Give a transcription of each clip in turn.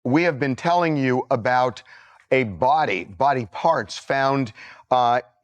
we have been telling you about a body parts found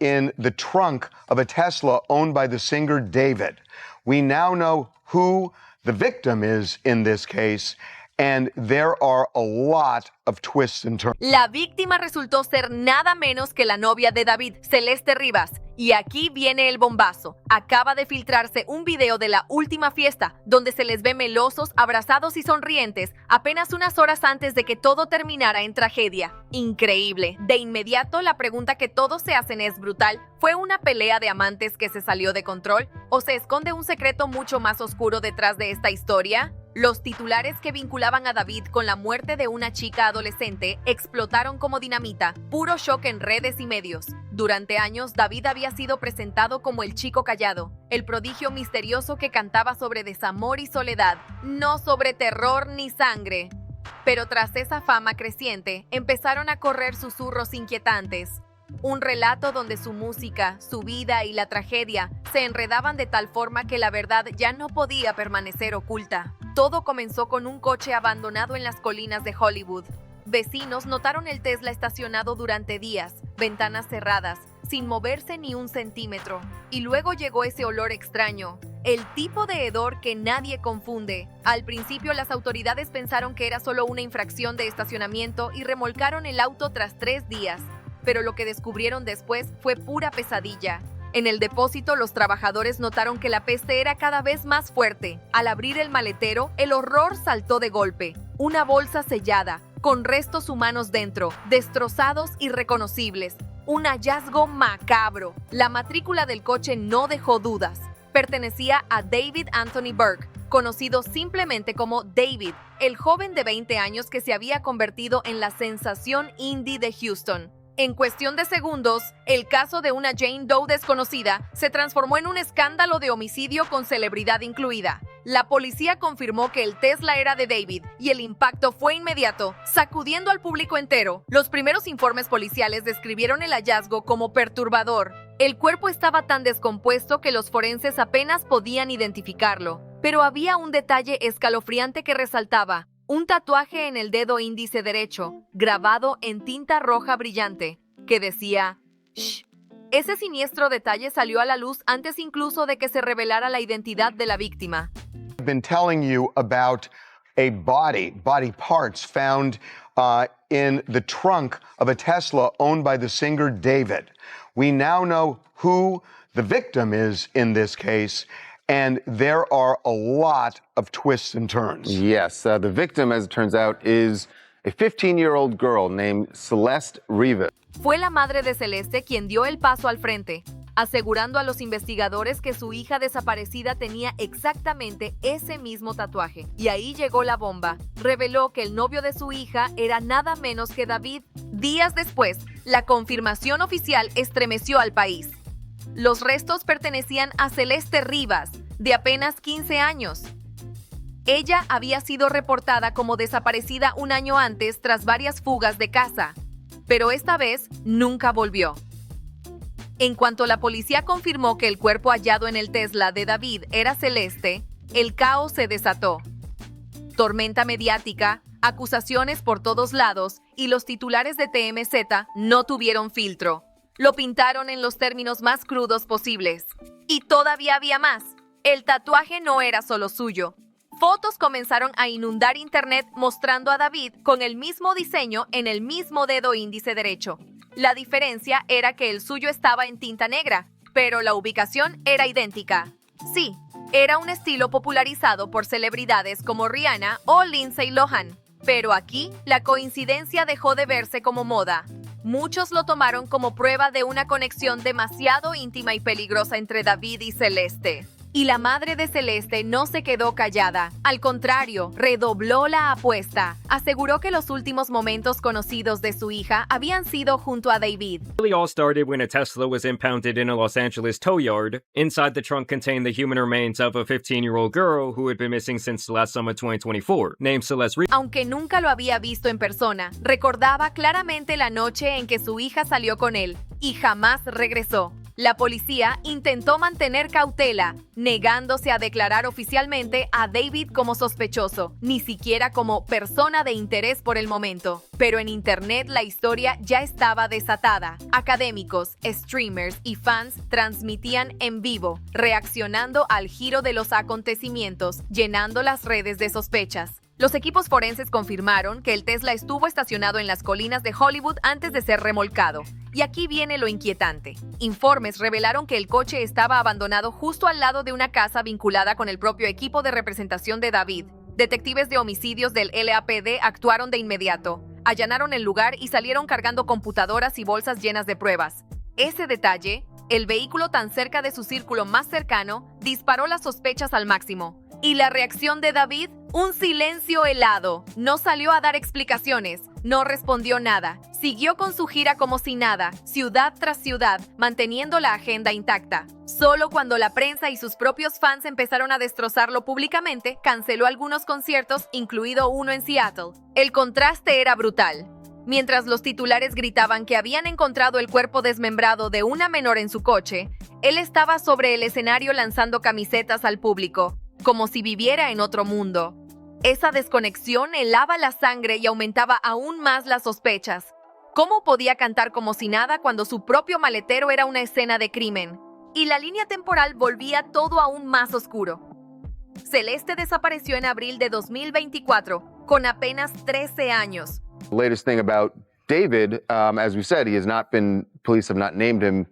in the trunk of a Tesla owned by the singer David. We now know who the victim is in this case, and there are a lot of twists and turns. La víctima resultó ser nada menos que la novia de David, Celeste Rivas. Y aquí viene el bombazo. Acaba de filtrarse un video de la última fiesta, donde se les ve melosos, abrazados y sonrientes, apenas unas horas antes de que todo terminara en tragedia. Increíble. De inmediato, la pregunta que todos se hacen es brutal. ¿Fue una pelea de amantes que se salió de control? ¿O se esconde un secreto mucho más oscuro detrás de esta historia? Los titulares que vinculaban a David con la muerte de una chica adolescente explotaron como dinamita, puro shock en redes y medios. Durante años, David había sido presentado como el chico callado, el prodigio misterioso que cantaba sobre desamor y soledad, no sobre terror ni sangre. Pero tras esa fama creciente, empezaron a correr susurros inquietantes. Un relato donde su música, su vida y la tragedia se enredaban de tal forma que la verdad ya no podía permanecer oculta. Todo comenzó con un coche abandonado en las colinas de Hollywood. Vecinos notaron el Tesla estacionado durante días, ventanas cerradas, sin moverse ni un centímetro. Y luego llegó ese olor extraño, el tipo de hedor que nadie confunde. Al principio las autoridades pensaron que era solo una infracción de estacionamiento y remolcaron el auto tras 3 días. Pero lo que descubrieron después fue pura pesadilla. En el depósito, los trabajadores notaron que la peste era cada vez más fuerte. Al abrir el maletero, el horror saltó de golpe. Una bolsa sellada, con restos humanos dentro, destrozados y reconocibles. Un hallazgo macabro. La matrícula del coche no dejó dudas. Pertenecía a David Anthony Burke, conocido simplemente como David, el joven de 20 años que se había convertido en la sensación indie de Houston. En cuestión de segundos, el caso de una Jane Doe desconocida se transformó en un escándalo de homicidio con celebridad incluida. La policía confirmó que el Tesla era de David y el impacto fue inmediato, sacudiendo al público entero. Los primeros informes policiales describieron el hallazgo como perturbador. El cuerpo estaba tan descompuesto que los forenses apenas podían identificarlo. Pero había un detalle escalofriante que resaltaba. Un tatuaje en el dedo índice derecho, grabado en tinta roja brillante, que decía "Shh". Ese siniestro detalle salió a la luz antes incluso de que se revelara la identidad de la víctima. I've been telling you about a body parts found in the trunk of a Tesla owned by the singer David. We now know who the victim is in this case. And there are a lot of twists and turns. Yes, the victim, as it turns out, is a 15-year-old girl named Celeste Rivas. Fue la madre de Celeste quien dio el paso al frente, asegurando a los investigadores que su hija desaparecida tenía exactamente ese mismo tatuaje. Y ahí llegó la bomba. Reveló que el novio de su hija era nada menos que David. Días después, la confirmación oficial estremeció al país. Los restos pertenecían a Celeste Rivas, de apenas 15 años. Ella había sido reportada como desaparecida un año antes tras varias fugas de casa, pero esta vez nunca volvió. En cuanto la policía confirmó que el cuerpo hallado en el Tesla de David era Celeste, el caos se desató. Tormenta mediática, acusaciones por todos lados y los titulares de TMZ no tuvieron filtro. Lo pintaron en los términos más crudos posibles. Y todavía había más. El tatuaje no era solo suyo. Fotos comenzaron a inundar internet mostrando a David con el mismo diseño en el mismo dedo índice derecho. La diferencia era que el suyo estaba en tinta negra, pero la ubicación era idéntica. Sí, era un estilo popularizado por celebridades como Rihanna o Lindsay Lohan. Pero aquí, la coincidencia dejó de verse como moda. Muchos lo tomaron como prueba de una conexión demasiado íntima y peligrosa entre David y Celeste. Y la madre de Celeste no se quedó callada. Al contrario, redobló la apuesta. Aseguró que los últimos momentos conocidos de su hija habían sido junto a David. It really all started when a Tesla was impounded in a Los Angeles tow yard. Inside the trunk contained the human remains of a 15-year-old girl who had been missing since last summer 2024, named Celeste Rivas. Aunque nunca lo había visto en persona, recordaba claramente la noche en que su hija salió con él y jamás regresó. La policía intentó mantener cautela, negándose a declarar oficialmente a David como sospechoso, ni siquiera como persona de interés por el momento. Pero en internet la historia ya estaba desatada. Académicos, streamers y fans transmitían en vivo, reaccionando al giro de los acontecimientos, llenando las redes de sospechas. Los equipos forenses confirmaron que el Tesla estuvo estacionado en las colinas de Hollywood antes de ser remolcado. Y aquí viene lo inquietante. Informes revelaron que el coche estaba abandonado justo al lado de una casa vinculada con el propio equipo de representación de David. Detectives de homicidios del LAPD actuaron de inmediato, allanaron el lugar y salieron cargando computadoras y bolsas llenas de pruebas. Ese detalle, el vehículo tan cerca de su círculo más cercano, disparó las sospechas al máximo. ¿Y la reacción de David? Un silencio helado. No salió a dar explicaciones, no respondió nada. Siguió con su gira como si nada, ciudad tras ciudad, manteniendo la agenda intacta. Solo cuando la prensa y sus propios fans empezaron a destrozarlo públicamente, canceló algunos conciertos, incluido uno en Seattle. El contraste era brutal. Mientras los titulares gritaban que habían encontrado el cuerpo desmembrado de una menor en su coche, él estaba sobre el escenario lanzando camisetas al público, como si viviera en otro mundo. Esa desconexión helaba la sangre y aumentaba aún más las sospechas. ¿Cómo podía cantar como si nada cuando su propio maletero era una escena de crimen? Y la línea temporal volvía todo aún más oscuro. Celeste desapareció en abril de 2024, con apenas 13 años. The latest thing about David, as we said, police have not named him,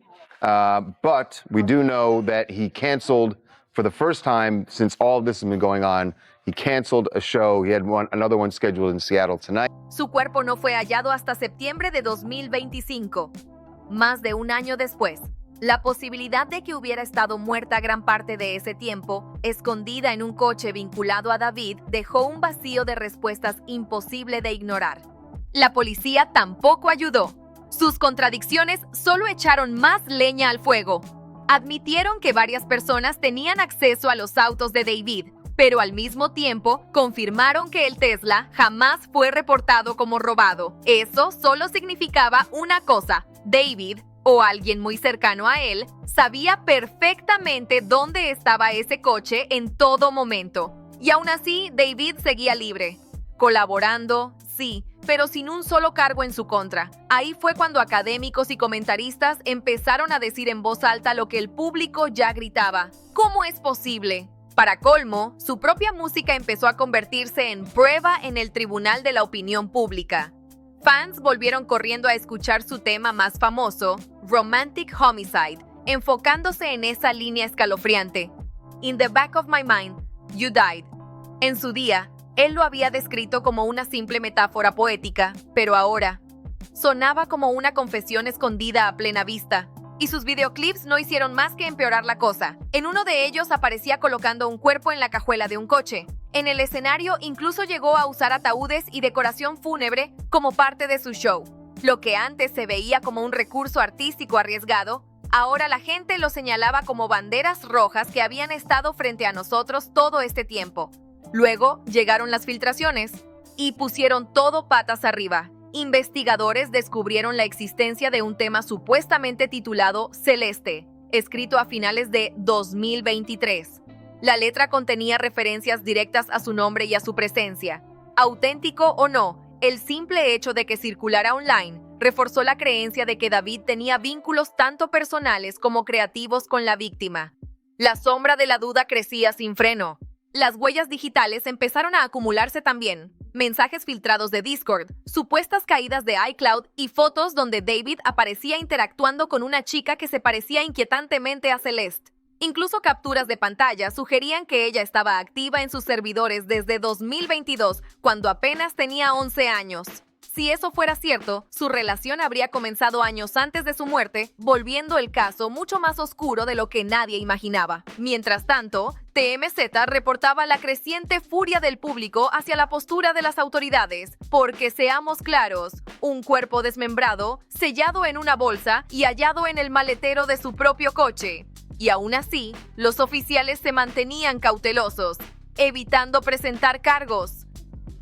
but we do know that he canceled for the first time since all of this has been going on. He canceled a show. He had another one scheduled in Seattle tonight. Su cuerpo no fue hallado hasta septiembre de 2025. Más de un año después, la posibilidad de que hubiera estado muerta gran parte de ese tiempo, escondida en un coche vinculado a David, dejó un vacío de respuestas imposible de ignorar. La policía tampoco ayudó. Sus contradicciones solo echaron más leña al fuego. Admitieron que varias personas tenían acceso a los autos de David, pero al mismo tiempo confirmaron que el Tesla jamás fue reportado como robado. Eso solo significaba una cosa: David, o alguien muy cercano a él, sabía perfectamente dónde estaba ese coche en todo momento. Y aún así, David seguía libre. Colaborando, sí, pero sin un solo cargo en su contra. Ahí fue cuando académicos y comentaristas empezaron a decir en voz alta lo que el público ya gritaba: ¿cómo es posible? Para colmo, su propia música empezó a convertirse en prueba en el tribunal de la opinión pública. Fans volvieron corriendo a escuchar su tema más famoso, Romantic Homicide, enfocándose en esa línea escalofriante. In the back of my mind, you died. En su día, él lo había descrito como una simple metáfora poética, pero ahora sonaba como una confesión escondida a plena vista. Y sus videoclips no hicieron más que empeorar la cosa. En uno de ellos aparecía colocando un cuerpo en la cajuela de un coche. En el escenario incluso llegó a usar ataúdes y decoración fúnebre como parte de su show. Lo que antes se veía como un recurso artístico arriesgado, ahora la gente lo señalaba como banderas rojas que habían estado frente a nosotros todo este tiempo. Luego llegaron las filtraciones y pusieron todo patas arriba. Investigadores descubrieron la existencia de un tema supuestamente titulado Celeste, escrito a finales de 2023. La letra contenía referencias directas a su nombre y a su presencia. Auténtico o no, el simple hecho de que circulara online reforzó la creencia de que David tenía vínculos tanto personales como creativos con la víctima. La sombra de la duda crecía sin freno. Las huellas digitales empezaron a acumularse también. Mensajes filtrados de Discord, supuestas caídas de iCloud y fotos donde David aparecía interactuando con una chica que se parecía inquietantemente a Celeste. Incluso capturas de pantalla sugerían que ella estaba activa en sus servidores desde 2022, cuando apenas tenía 11 años. Si eso fuera cierto, su relación habría comenzado años antes de su muerte, volviendo el caso mucho más oscuro de lo que nadie imaginaba. Mientras tanto, TMZ reportaba la creciente furia del público hacia la postura de las autoridades, porque seamos claros, un cuerpo desmembrado, sellado en una bolsa y hallado en el maletero de su propio coche. Y aún así, los oficiales se mantenían cautelosos, evitando presentar cargos.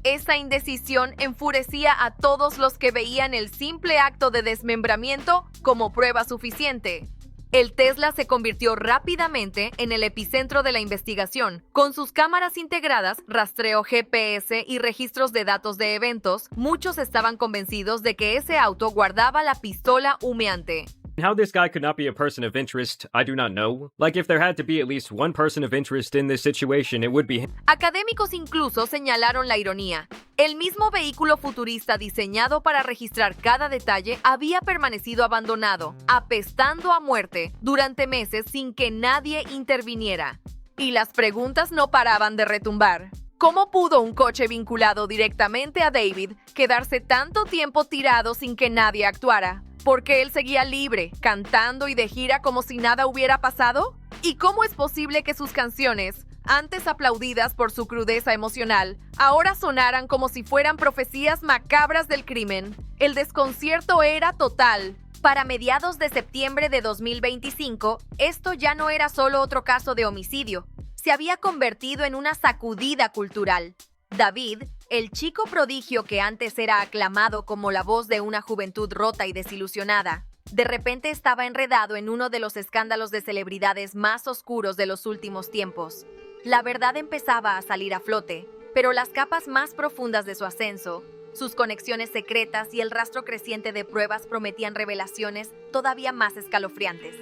Esa indecisión enfurecía a todos los que veían el simple acto de desmembramiento como prueba suficiente. El Tesla se convirtió rápidamente en el epicentro de la investigación. Con sus cámaras integradas, rastreo GPS y registros de datos de eventos, muchos estaban convencidos de que ese auto guardaba la pistola humeante. How this guy could not be a person of interest, I do not know. Like, if there had to be at least one person of interest in this situation, it would be him. Académicos incluso señalaron la ironía. El mismo vehículo futurista diseñado para registrar cada detalle había permanecido abandonado, apestando a muerte, durante meses sin que nadie interviniera. Y las preguntas no paraban de retumbar. ¿Cómo pudo un coche vinculado directamente a David quedarse tanto tiempo tirado sin que nadie actuara? ¿Por qué él seguía libre, cantando y de gira como si nada hubiera pasado? ¿Y cómo es posible que sus canciones, antes aplaudidas por su crudeza emocional, ahora sonaran como si fueran profecías macabras del crimen? El desconcierto era total. Para mediados de septiembre de 2025, esto ya no era solo otro caso de homicidio. Se había convertido en una sacudida cultural. David, el chico prodigio que antes era aclamado como la voz de una juventud rota y desilusionada, de repente estaba enredado en uno de los escándalos de celebridades más oscuros de los últimos tiempos. La verdad empezaba a salir a flote, pero las capas más profundas de su ascenso, sus conexiones secretas y el rastro creciente de pruebas prometían revelaciones todavía más escalofriantes.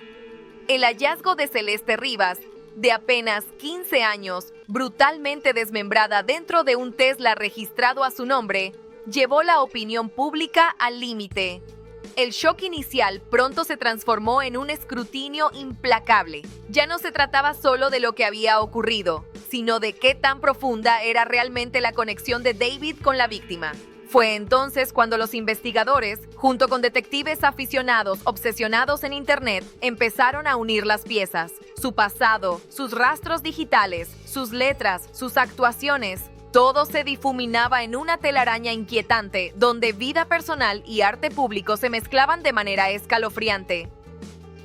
El hallazgo de Celeste Rivas, de apenas 15 años, brutalmente desmembrada dentro de un Tesla registrado a su nombre, llevó la opinión pública al límite. El shock inicial pronto se transformó en un escrutinio implacable. Ya no se trataba solo de lo que había ocurrido, sino de qué tan profunda era realmente la conexión de David con la víctima. Fue entonces cuando los investigadores, junto con detectives aficionados obsesionados en Internet, empezaron a unir las piezas. Su pasado, sus rastros digitales, sus letras, sus actuaciones, todo se difuminaba en una telaraña inquietante donde vida personal y arte público se mezclaban de manera escalofriante.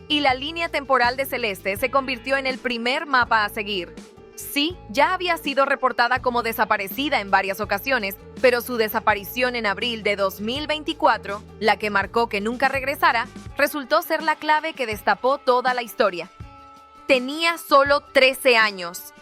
Y la línea temporal de Celeste se convirtió en el primer mapa a seguir. Sí, ya había sido reportada como desaparecida en varias ocasiones, pero su desaparición en abril de 2024, la que marcó que nunca regresara, resultó ser la clave que destapó toda la historia. Tenía solo 13 años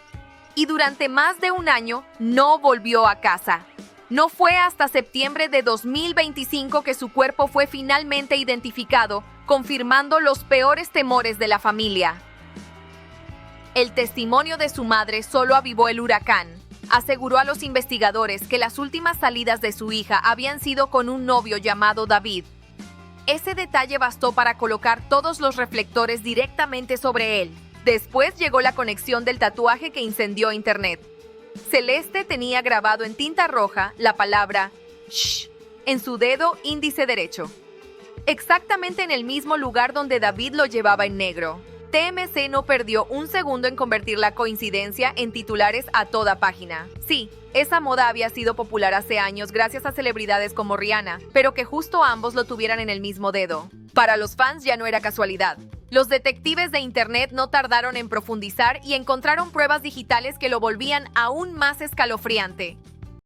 y durante más de un año no volvió a casa. No fue hasta septiembre de 2025 que su cuerpo fue finalmente identificado, confirmando los peores temores de la familia. El testimonio de su madre solo avivó el huracán. Aseguró a los investigadores que las últimas salidas de su hija habían sido con un novio llamado David. Ese detalle bastó para colocar todos los reflectores directamente sobre él. Después llegó la conexión del tatuaje que incendió Internet. Celeste tenía grabado en tinta roja la palabra "shh" en su dedo índice derecho, exactamente en el mismo lugar donde David lo llevaba en negro. TMZ no perdió un segundo en convertir la coincidencia en titulares a toda página. Sí, esa moda había sido popular hace años gracias a celebridades como Rihanna, pero que justo ambos lo tuvieran en el mismo dedo. Para los fans ya no era casualidad. Los detectives de Internet no tardaron en profundizar y encontraron pruebas digitales que lo volvían aún más escalofriante.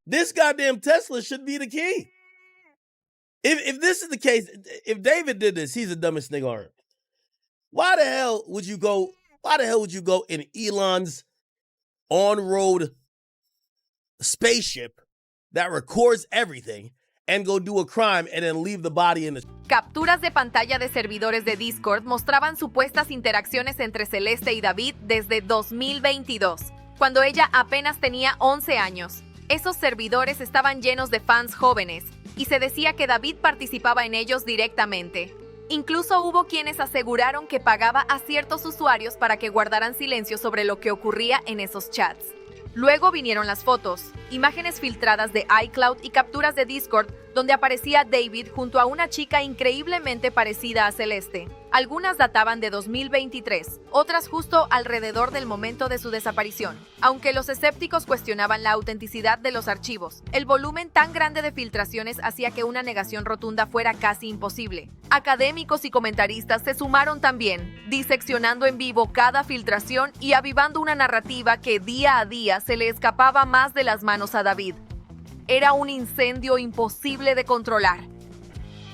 This goddamn Tesla should be the key. If this is the case, if David did this, he's the dumbest nigga on earth. Why the hell would you go in Elon's on-road spaceship that records everything and go do a crime and then leave the body in the... Capturas de pantalla de servidores de Discord mostraban supuestas interacciones entre Celeste y David desde 2022, cuando ella apenas tenía 11 años. Esos servidores estaban llenos de fans jóvenes, y se decía que David participaba en ellos directamente. Incluso hubo quienes aseguraron que pagaba a ciertos usuarios para que guardaran silencio sobre lo que ocurría en esos chats. Luego vinieron las fotos, imágenes filtradas de iCloud y capturas de Discord donde aparecía David junto a una chica increíblemente parecida a Celeste. Algunas databan de 2023, otras justo alrededor del momento de su desaparición. Aunque los escépticos cuestionaban la autenticidad de los archivos, el volumen tan grande de filtraciones hacía que una negación rotunda fuera casi imposible. Académicos y comentaristas se sumaron también, diseccionando en vivo cada filtración y avivando una narrativa que día a día se le escapaba más de las manos a David. Era un incendio imposible de controlar.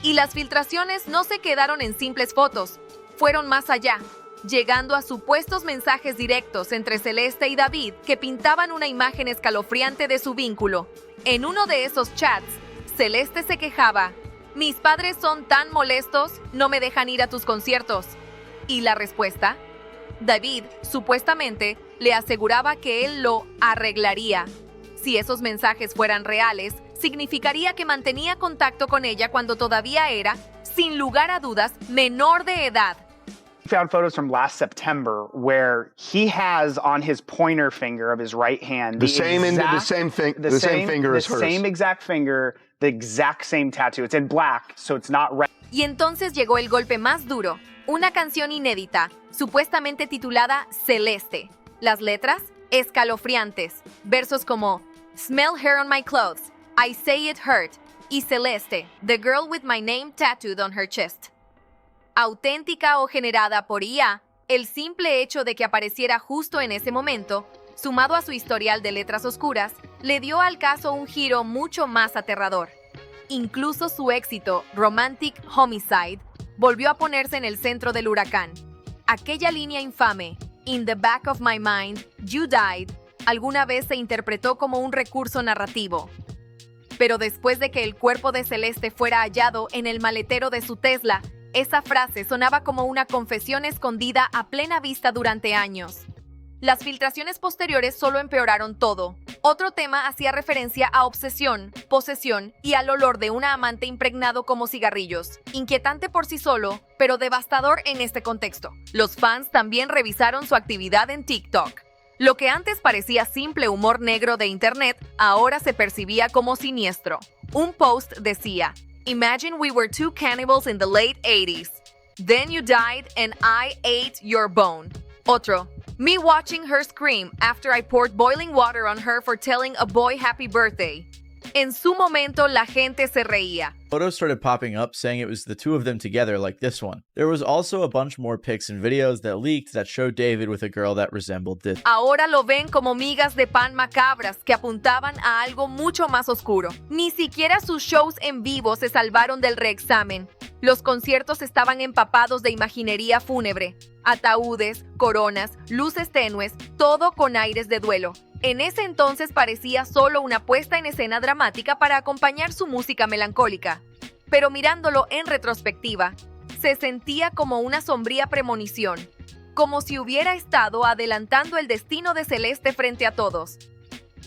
Y las filtraciones no se quedaron en simples fotos. fueron más allá, llegando a supuestos mensajes directos entre Celeste y David que pintaban una imagen escalofriante de su vínculo. En uno de esos chats, Celeste se quejaba: "Mis padres son tan molestos, no me dejan ir a tus conciertos". ¿Y la respuesta? David, supuestamente, le aseguraba que él lo arreglaría. Si esos mensajes fueran reales, significaría que mantenía contacto con ella cuando todavía era, sin lugar a dudas, menor de edad. Found photos from last September where he has on his pointer finger of his right hand The same finger as hers. The same exact finger, the exact same tattoo. It's in black, so it's not red. Y entonces llegó el golpe más duro, una canción inédita, supuestamente titulada Celeste. Las letras, escalofriantes. Versos como "Smell hair on my clothes", "I say it hurt", y Celeste, "The girl with my name tattooed on her chest". Auténtica o generada por IA, el simple hecho de que apareciera justo en ese momento, sumado a su historial de letras oscuras, le dio al caso un giro mucho más aterrador. Incluso su éxito, Romantic Homicide, volvió a ponerse en el centro del huracán. Aquella línea infame, "In the back of my mind, you died", alguna vez se interpretó como un recurso narrativo. Pero después de que el cuerpo de Celeste fuera hallado en el maletero de su Tesla, esa frase sonaba como una confesión escondida a plena vista durante años. Las filtraciones posteriores solo empeoraron todo. Otro tema hacía referencia a obsesión, posesión y al olor de una amante impregnado como cigarrillos. Inquietante por sí solo, pero devastador en este contexto. Los fans también revisaron su actividad en TikTok. Lo que antes parecía simple humor negro de internet, ahora se percibía como siniestro. Un post decía: "Imagine we were two cannibals in the late 80s. Then you died and I ate your bone". Otro: "Me watching her scream after I poured boiling water on her for telling a boy happy birthday". En su momento la gente se reía. Photos started popping up saying it was the two of them together, like this one. There was also a bunch more pics and videos that leaked that showed David with a girl that resembled this. Ahora lo ven como migas de pan macabras que apuntaban a algo mucho más oscuro. Ni siquiera sus shows en vivo se salvaron del reexamen. Los conciertos estaban empapados de imaginería fúnebre, ataúdes, coronas, luces tenues, todo con aires de duelo. En ese entonces parecía solo una puesta en escena dramática para acompañar su música melancólica. Pero mirándolo en retrospectiva, se sentía como una sombría premonición, como si hubiera estado adelantando el destino de Celeste frente a todos.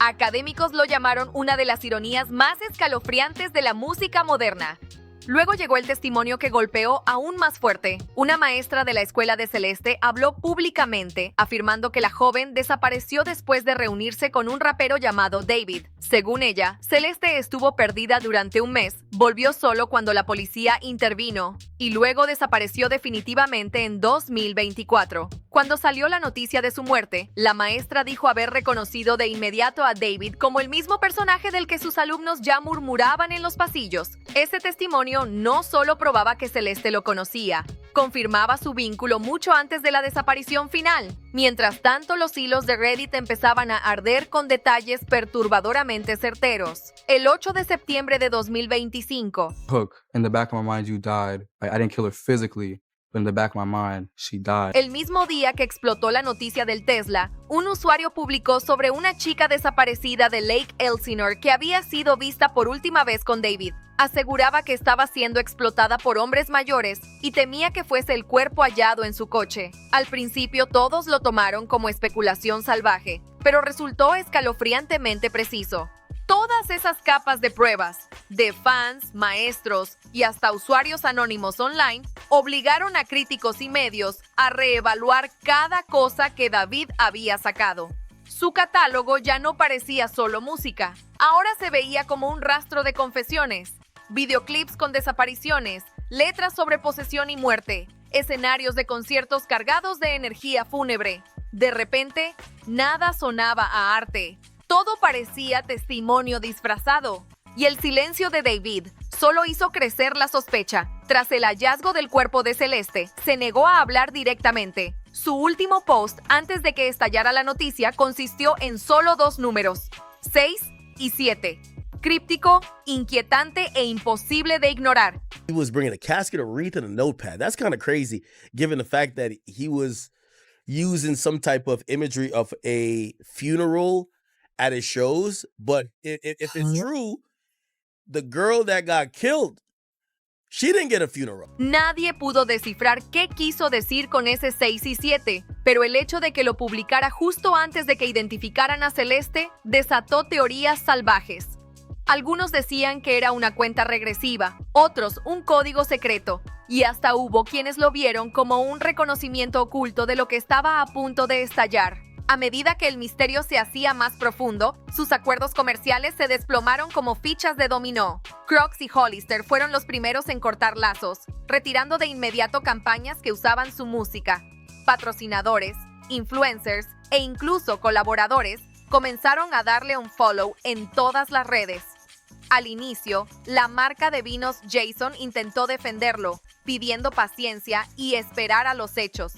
Académicos lo llamaron una de las ironías más escalofriantes de la música moderna. Luego llegó el testimonio que golpeó aún más fuerte. Una maestra de la escuela de Celeste habló públicamente, afirmando que la joven desapareció después de reunirse con un rapero llamado David. Según ella, Celeste estuvo perdida durante un mes, volvió solo cuando la policía intervino y luego desapareció definitivamente en 2024. Cuando salió la noticia de su muerte, la maestra dijo haber reconocido de inmediato a David como el mismo personaje del que sus alumnos ya murmuraban en los pasillos. Ese testimonio no solo probaba que Celeste lo conocía, confirmaba su vínculo mucho antes de la desaparición final. Mientras tanto, los hilos de Reddit empezaban a arder con detalles perturbadoramente certeros. El 8 de septiembre de 2025. Hook, in the back of my mind, you died. I didn't kill her physically, but in the back of my mind, she died. El mismo día que explotó la noticia del Tesla, un usuario publicó sobre una chica desaparecida de Lake Elsinore que había sido vista por última vez con David. Aseguraba que estaba siendo explotada por hombres mayores y temía que fuese el cuerpo hallado en su coche. Al principio todos lo tomaron como especulación salvaje, pero resultó escalofriantemente preciso. Todas esas capas de pruebas, de fans, maestros y hasta usuarios anónimos online, obligaron a críticos y medios a reevaluar cada cosa que David había sacado. Su catálogo ya no parecía solo música, ahora se veía como un rastro de confesiones, videoclips con desapariciones, letras sobre posesión y muerte, escenarios de conciertos cargados de energía fúnebre. De repente, nada sonaba a arte. Todo parecía testimonio disfrazado. Y el silencio de David solo hizo crecer la sospecha. Tras el hallazgo del cuerpo de Celeste, se negó a hablar directamente. Su último post antes de que estallara la noticia consistió en solo 2 números, 6 y 7. críptico, inquietante e imposible de ignorar. He was bringing a casket, a wreath, and a notepad. That's kind of crazy, given the fact that he was using some type of imagery of a funeral at his shows. But if it's true, the girl that got killed, she didn't get a funeral. Nadie pudo descifrar qué quiso decir con ese 6 y 7, pero el hecho de que lo publicara justo antes de que identificaran a Celeste desató teorías salvajes. Algunos decían que era una cuenta regresiva, otros un código secreto, y hasta hubo quienes lo vieron como un reconocimiento oculto de lo que estaba a punto de estallar. A medida que el misterio se hacía más profundo, sus acuerdos comerciales se desplomaron como fichas de dominó. Crocs y Hollister fueron los primeros en cortar lazos, retirando de inmediato campañas que usaban su música. Patrocinadores, influencers e incluso colaboradores comenzaron a darle un follow en todas las redes. Al inicio, la marca de vinos Jason intentó defenderlo, pidiendo paciencia y esperar a los hechos.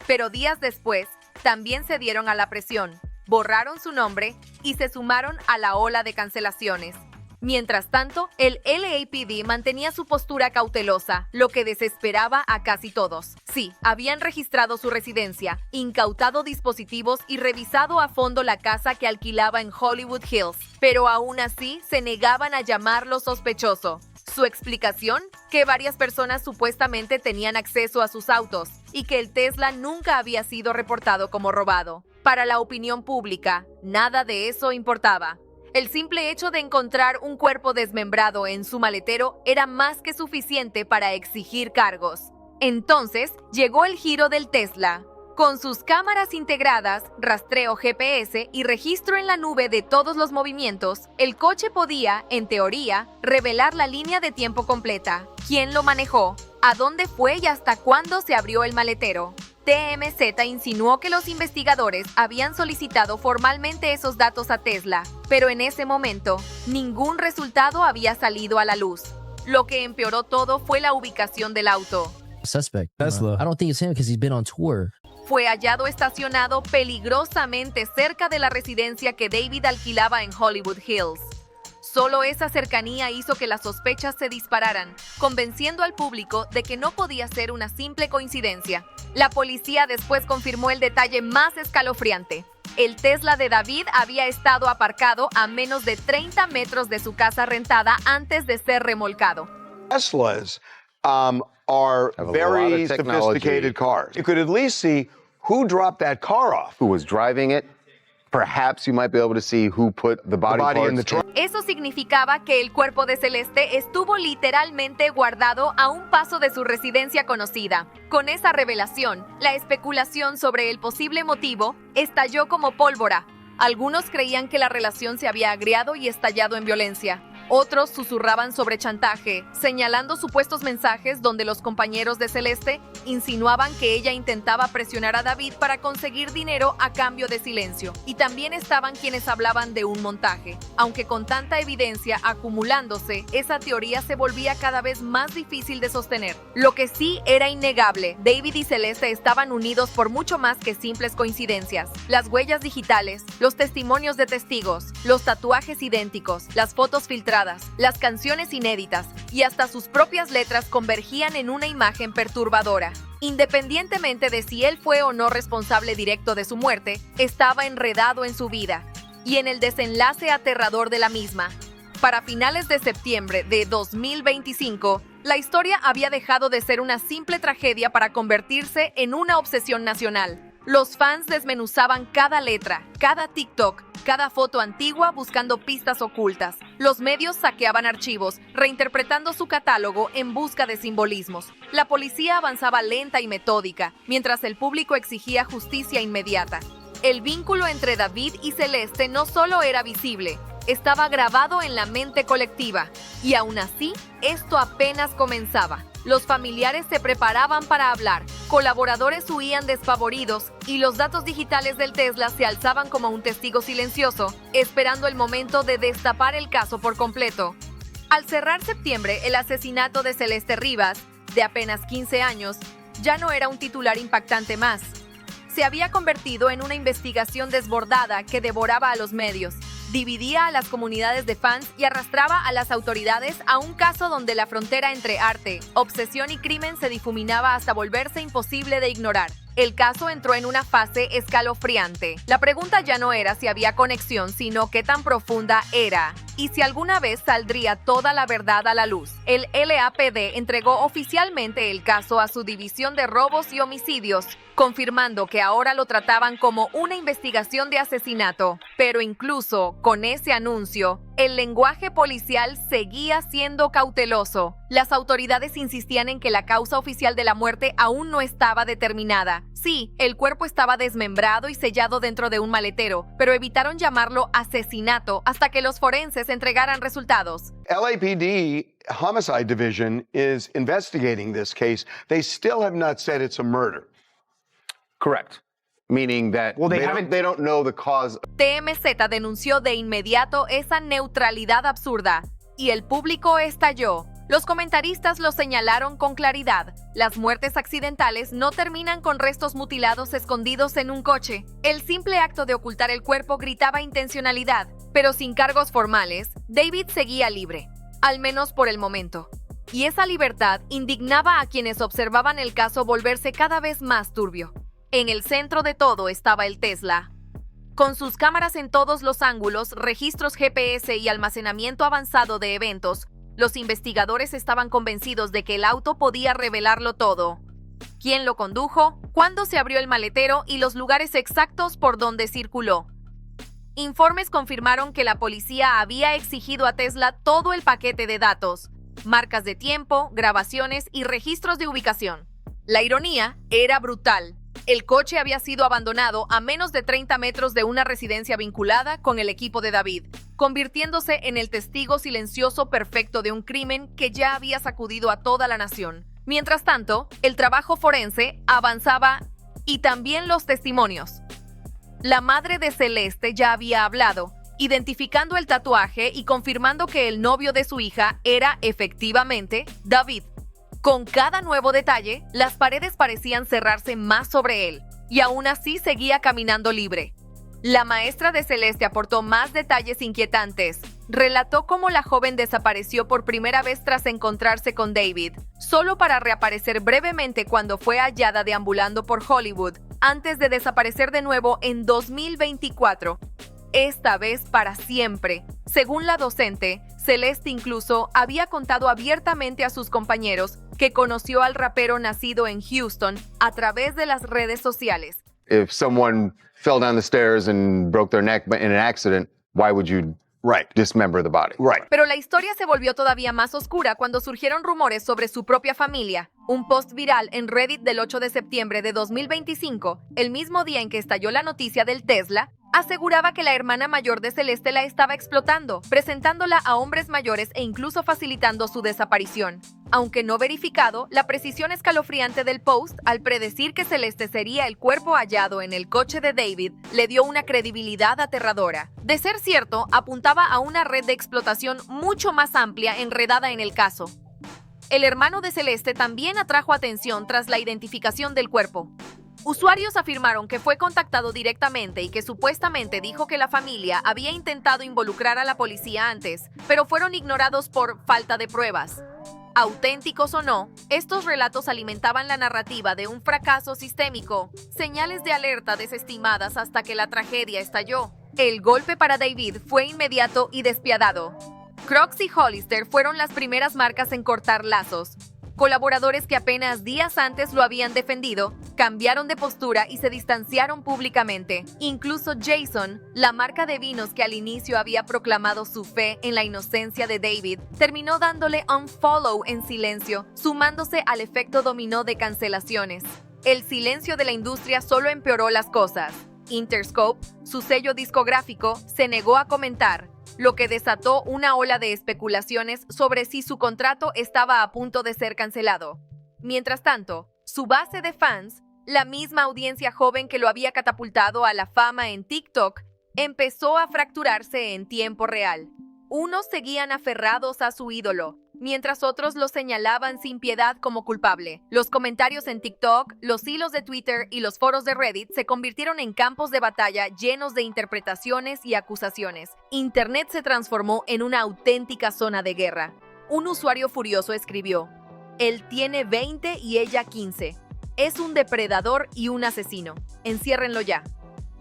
Pero días después, también se dieron a la presión, borraron su nombre y se sumaron a la ola de cancelaciones. Mientras tanto, el LAPD mantenía su postura cautelosa, lo que desesperaba a casi todos. Sí, habían registrado su residencia, incautado dispositivos y revisado a fondo la casa que alquilaba en Hollywood Hills, pero aún así se negaban a llamarlo sospechoso. Su explicación, que varias personas supuestamente tenían acceso a sus autos y que el Tesla nunca había sido reportado como robado. Para la opinión pública, nada de eso importaba. El simple hecho de encontrar un cuerpo desmembrado en su maletero era más que suficiente para exigir cargos. Entonces, llegó el giro del Tesla. Con sus cámaras integradas, rastreo GPS y registro en la nube de todos los movimientos, el coche podía, en teoría, revelar la línea de tiempo completa, quién lo manejó, a dónde fue y hasta cuándo se abrió el maletero. TMZ insinuó que los investigadores habían solicitado formalmente esos datos a Tesla, pero en ese momento, ningún resultado había salido a la luz. Lo que empeoró todo fue la ubicación del auto. Suspect. Tesla. I don't think it's him because he's been on tour. Fue hallado estacionado peligrosamente cerca de la residencia que David alquilaba en Hollywood Hills. Solo esa cercanía hizo que las sospechas se dispararan, convenciendo al público de que no podía ser una simple coincidencia. La policía después confirmó el detalle más escalofriante. El Tesla de David había estado aparcado a menos de 30 metros de su casa rentada antes de ser remolcado. Teslas are Have a lot very of technology. sophisticated cars. You could at least see who dropped that car off. Who was driving it? Perhaps you might be able to see who put the body in the parts trunk. Eso significaba que el cuerpo de Celeste estuvo literalmente guardado a un paso de su residencia conocida. Con esa revelación, la especulación sobre el posible motivo estalló como pólvora. Algunos creían que la relación se había agriado y estallado en violencia. Otros susurraban sobre chantaje, señalando supuestos mensajes donde los compañeros de Celeste insinuaban que ella intentaba presionar a David para conseguir dinero a cambio de silencio. Y también estaban quienes hablaban de un montaje. Aunque con tanta evidencia acumulándose, esa teoría se volvía cada vez más difícil de sostener. Lo que sí era innegable, David y Celeste estaban unidos por mucho más que simples coincidencias. Las huellas digitales, los testimonios de testigos, los tatuajes idénticos, las fotos filtradas, las canciones inéditas y hasta sus propias letras convergían en una imagen perturbadora. Independientemente de si él fue o no responsable directo de su muerte, estaba enredado en su vida y en el desenlace aterrador de la misma. Para finales de septiembre de 2025, la historia había dejado de ser una simple tragedia para convertirse en una obsesión nacional. Los fans desmenuzaban cada letra, cada TikTok, cada foto antigua buscando pistas ocultas. Los medios saqueaban archivos, reinterpretando su catálogo en busca de simbolismos. La policía avanzaba lenta y metódica, mientras el público exigía justicia inmediata. El vínculo entre David y Celeste no solo era visible, estaba grabado en la mente colectiva. Y aún así, esto apenas comenzaba. Los familiares se preparaban para hablar, colaboradores huían despavoridos y los datos digitales del Tesla se alzaban como un testigo silencioso, esperando el momento de destapar el caso por completo. Al cerrar septiembre, el asesinato de Celeste Rivas, de apenas 15 años, ya no era un titular impactante más. Se había convertido en una investigación desbordada que devoraba a los medios. dividía a las comunidades de fans y arrastraba a las autoridades a un caso donde la frontera entre arte, obsesión y crimen se difuminaba hasta volverse imposible de ignorar. El caso entró en una fase escalofriante. La pregunta ya no era si había conexión, sino qué tan profunda era y si alguna vez saldría toda la verdad a la luz. El LAPD entregó oficialmente el caso a su división de robos y homicidios, confirmando que ahora lo trataban como una investigación de asesinato. Pero incluso con ese anuncio, el lenguaje policial seguía siendo cauteloso. Las autoridades insistían en que la causa oficial de la muerte aún no estaba determinada. Sí, el cuerpo estaba desmembrado y sellado dentro de un maletero, pero evitaron llamarlo asesinato hasta que los forenses entregaran resultados. LAPD Homicide Division is investigating this case. They still have not said it's a murder. Correct. Meaning that they don't know the cause. TMZ denunció de inmediato esa neutralidad absurda y el público estalló. Los comentaristas lo señalaron con claridad. Las muertes accidentales no terminan con restos mutilados escondidos en un coche. El simple acto de ocultar el cuerpo gritaba intencionalidad, pero sin cargos formales, David seguía libre, al menos por el momento. Y esa libertad indignaba a quienes observaban el caso volverse cada vez más turbio. En el centro de todo estaba el Tesla. Con sus cámaras en todos los ángulos, registros GPS y almacenamiento avanzado de eventos, los investigadores estaban convencidos de que el auto podía revelarlo todo. ¿Quién lo condujo? ¿Cuándo se abrió el maletero? Y los lugares exactos por donde circuló. Informes confirmaron que la policía había exigido a Tesla todo el paquete de datos, marcas de tiempo, grabaciones y registros de ubicación. La ironía era brutal. El coche había sido abandonado a menos de 30 metros de una residencia vinculada con el equipo de David, convirtiéndose en el testigo silencioso perfecto de un crimen que ya había sacudido a toda la nación. Mientras tanto, el trabajo forense avanzaba y también los testimonios. La madre de Celeste ya había hablado, identificando el tatuaje y confirmando que el novio de su hija era efectivamente David. Con cada nuevo detalle, las paredes parecían cerrarse más sobre él, y aún así seguía caminando libre. La maestra de Celeste aportó más detalles inquietantes. Relató cómo la joven desapareció por primera vez tras encontrarse con David, solo para reaparecer brevemente cuando fue hallada deambulando por Hollywood, antes de desaparecer de nuevo en 2024. Esta vez para siempre. Según la docente, Celeste incluso había contado abiertamente a sus compañeros que conoció al rapero nacido en Houston a través de las redes sociales. If someone fell down the stairs and broke their neck in an accident, why would you dismember the body? Right. Pero la historia se volvió todavía más oscura cuando surgieron rumores sobre su propia familia. Un post viral en Reddit del 8 de septiembre de 2025, el mismo día en que estalló la noticia del Tesla, aseguraba que la hermana mayor de Celeste la estaba explotando, presentándola a hombres mayores e incluso facilitando su desaparición. Aunque no verificado, la precisión escalofriante del post, al predecir que Celeste sería el cuerpo hallado en el coche de David, le dio una credibilidad aterradora. De ser cierto, apuntaba a una red de explotación mucho más amplia enredada en el caso. El hermano de Celeste también atrajo atención tras la identificación del cuerpo. Usuarios afirmaron que fue contactado directamente y que supuestamente dijo que la familia había intentado involucrar a la policía antes, pero fueron ignorados por falta de pruebas. Auténticos o no, estos relatos alimentaban la narrativa de un fracaso sistémico, señales de alerta desestimadas hasta que la tragedia estalló. El golpe para David fue inmediato y despiadado. Crocs y Hollister fueron las primeras marcas en cortar lazos. Colaboradores que apenas días antes lo habían defendido, cambiaron de postura y se distanciaron públicamente. Incluso Jason, la marca de vinos que al inicio había proclamado su fe en la inocencia de David, terminó dándole unfollow en silencio, sumándose al efecto dominó de cancelaciones. El silencio de la industria solo empeoró las cosas. Interscope, su sello discográfico, se negó a comentar, lo que desató una ola de especulaciones sobre si su contrato estaba a punto de ser cancelado. Mientras tanto, su base de fans, la misma audiencia joven que lo había catapultado a la fama en TikTok, empezó a fracturarse en tiempo real. Unos seguían aferrados a su ídolo, mientras otros lo señalaban sin piedad como culpable. Los comentarios en TikTok, los hilos de Twitter y los foros de Reddit se convirtieron en campos de batalla llenos de interpretaciones y acusaciones. Internet se transformó en una auténtica zona de guerra. Un usuario furioso escribió: "Él tiene 20 y ella 15. Es un depredador y un asesino. Enciérrenlo ya".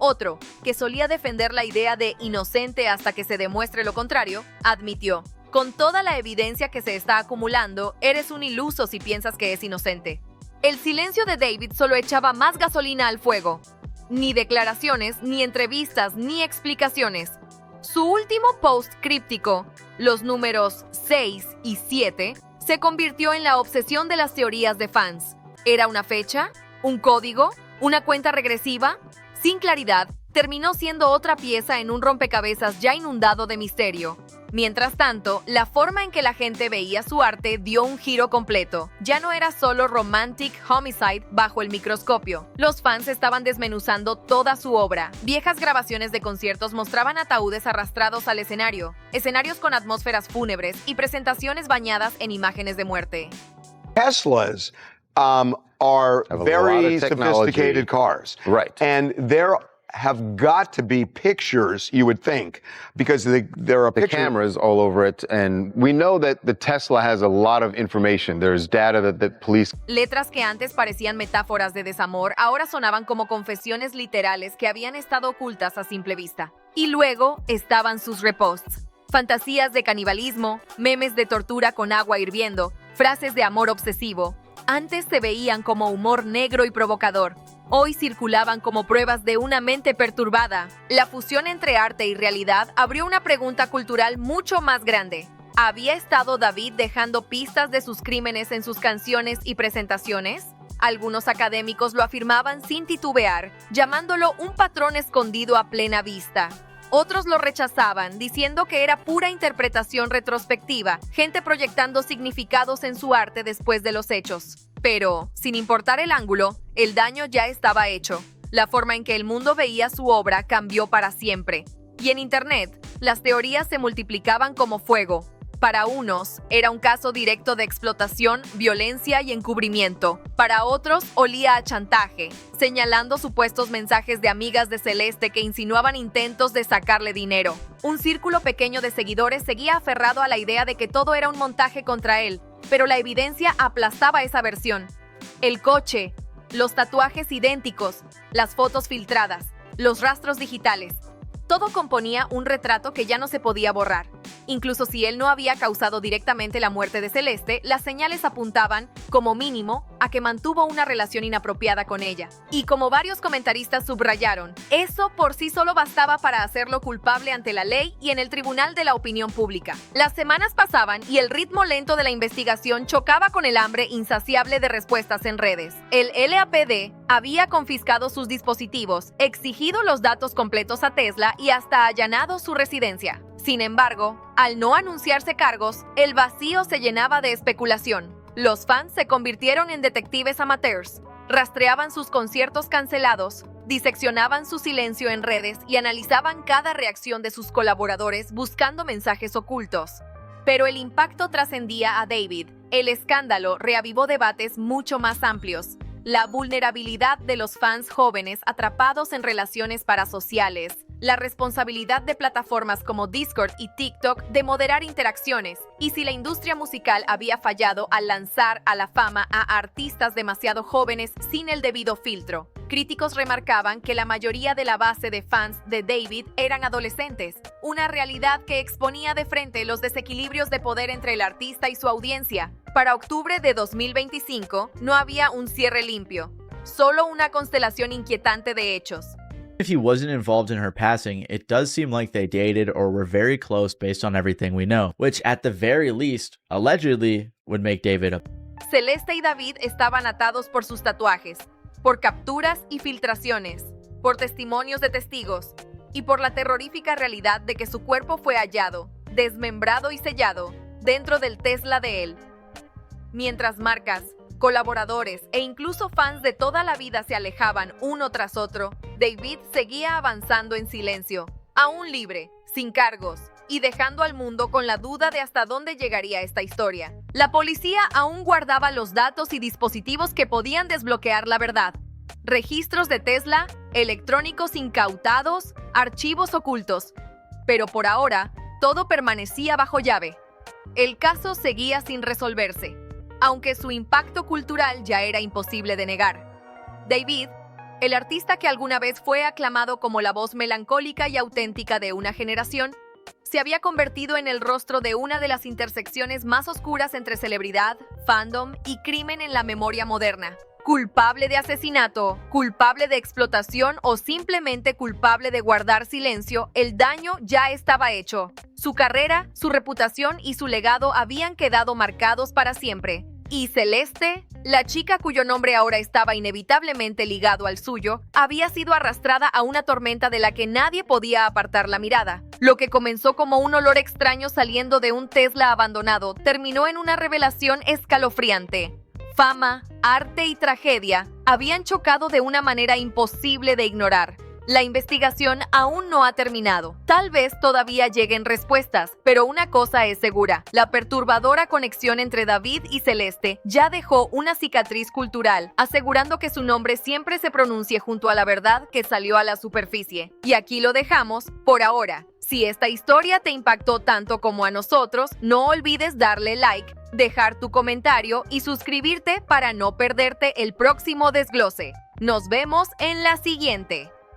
Otro, que solía defender la idea de inocente hasta que se demuestre lo contrario, admitió: "Con toda la evidencia que se está acumulando, eres un iluso si piensas que es inocente". El silencio de David solo echaba más gasolina al fuego. Ni declaraciones, ni entrevistas, ni explicaciones. Su último post críptico, los números 6 y 7, se convirtió en la obsesión de las teorías de fans. ¿Era una fecha? ¿Un código? ¿Una cuenta regresiva? Sin claridad, terminó siendo otra pieza en un rompecabezas ya inundado de misterio. Mientras tanto, la forma en que la gente veía su arte dio un giro completo. Ya no era solo romantic homicide bajo el microscopio. Los fans estaban desmenuzando toda su obra. Viejas grabaciones de conciertos mostraban ataúdes arrastrados al escenario, escenarios con atmósferas fúnebres y presentaciones bañadas en imágenes de muerte. Teslas are Have a lot very of technology. sophisticated cars. Right. And there have got to be pictures, you would think, because there are The pictures. cameras all over it, and we know that the Tesla has a lot of information. There's data that police Letras que antes parecían metáforas de desamor ahora sonaban como confesiones literales que habían estado ocultas a simple vista. Y luego estaban sus reposts. Fantasías de canibalismo, memes de tortura con agua hirviendo, frases de amor obsesivo. Antes se veían como humor negro y provocador. Hoy circulaban como pruebas de una mente perturbada. La fusión entre arte y realidad abrió una pregunta cultural mucho más grande. ¿Había estado David dejando pistas de sus crímenes en sus canciones y presentaciones? Algunos académicos lo afirmaban sin titubear, llamándolo un patrón escondido a plena vista. Otros lo rechazaban, diciendo que era pura interpretación retrospectiva, gente proyectando significados en su arte después de los hechos. Pero, sin importar el ángulo, el daño ya estaba hecho. La forma en que el mundo veía su obra cambió para siempre. Y en Internet, las teorías se multiplicaban como fuego. Para unos, era un caso directo de explotación, violencia y encubrimiento. Para otros, olía a chantaje, señalando supuestos mensajes de amigas de Celeste que insinuaban intentos de sacarle dinero. Un círculo pequeño de seguidores seguía aferrado a la idea de que todo era un montaje contra él, pero la evidencia aplastaba esa versión. El coche, los tatuajes idénticos, las fotos filtradas, los rastros digitales. Todo componía un retrato que ya no se podía borrar. Incluso si él no había causado directamente la muerte de Celeste, las señales apuntaban, como mínimo, a que mantuvo una relación inapropiada con ella. Y como varios comentaristas subrayaron, eso por sí solo bastaba para hacerlo culpable ante la ley y en el tribunal de la opinión pública. Las semanas pasaban y el ritmo lento de la investigación chocaba con el hambre insaciable de respuestas en redes. El LAPD había confiscado sus dispositivos, exigido los datos completos a Tesla y hasta allanado su residencia. Sin embargo, al no anunciarse cargos, el vacío se llenaba de especulación. Los fans se convirtieron en detectives amateurs, rastreaban sus conciertos cancelados, diseccionaban su silencio en redes y analizaban cada reacción de sus colaboradores buscando mensajes ocultos. Pero el impacto trascendía a David. El escándalo reavivó debates mucho más amplios. La vulnerabilidad de los fans jóvenes atrapados en relaciones parasociales, la responsabilidad de plataformas como Discord y TikTok de moderar interacciones, y si la industria musical había fallado al lanzar a la fama a artistas demasiado jóvenes sin el debido filtro. Críticos remarcaban que la mayoría de la base de fans de David eran adolescentes, una realidad que exponía de frente los desequilibrios de poder entre el artista y su audiencia. Para octubre de 2025 no había un cierre limpio, solo una constelación inquietante de hechos. If he wasn't involved in her passing, it does seem like they dated or were very close based on everything we know, which at the very least, allegedly, would make David a... Celeste y David estaban atados por sus tatuajes, por capturas y filtraciones, por testimonios de testigos y por la terrorífica realidad de que su cuerpo fue hallado, desmembrado y sellado dentro del Tesla de él. Mientras marcas, colaboradores e incluso fans de toda la vida se alejaban uno tras otro, David seguía avanzando en silencio, aún libre, sin cargos, y dejando al mundo con la duda de hasta dónde llegaría esta historia. La policía aún guardaba los datos y dispositivos que podían desbloquear la verdad. Registros de Tesla, electrónicos incautados, archivos ocultos. Pero por ahora, todo permanecía bajo llave. El caso seguía sin resolverse, aunque su impacto cultural ya era imposible de negar. David, el artista que alguna vez fue aclamado como la voz melancólica y auténtica de una generación, se había convertido en el rostro de una de las intersecciones más oscuras entre celebridad, fandom y crimen en la memoria moderna. Culpable de asesinato, culpable de explotación o simplemente culpable de guardar silencio, el daño ya estaba hecho. Su carrera, su reputación y su legado habían quedado marcados para siempre. Y Celeste, la chica cuyo nombre ahora estaba inevitablemente ligado al suyo, había sido arrastrada a una tormenta de la que nadie podía apartar la mirada. Lo que comenzó como un olor extraño saliendo de un Tesla abandonado terminó en una revelación escalofriante. Fama, arte y tragedia habían chocado de una manera imposible de ignorar. La investigación aún no ha terminado. Tal vez todavía lleguen respuestas, pero una cosa es segura. La perturbadora conexión entre David y Celeste ya dejó una cicatriz cultural, asegurando que su nombre siempre se pronuncie junto a la verdad que salió a la superficie. Y aquí lo dejamos por ahora. Si esta historia te impactó tanto como a nosotros, no olvides darle like, dejar tu comentario y suscribirte para no perderte el próximo desglose. Nos vemos en la siguiente.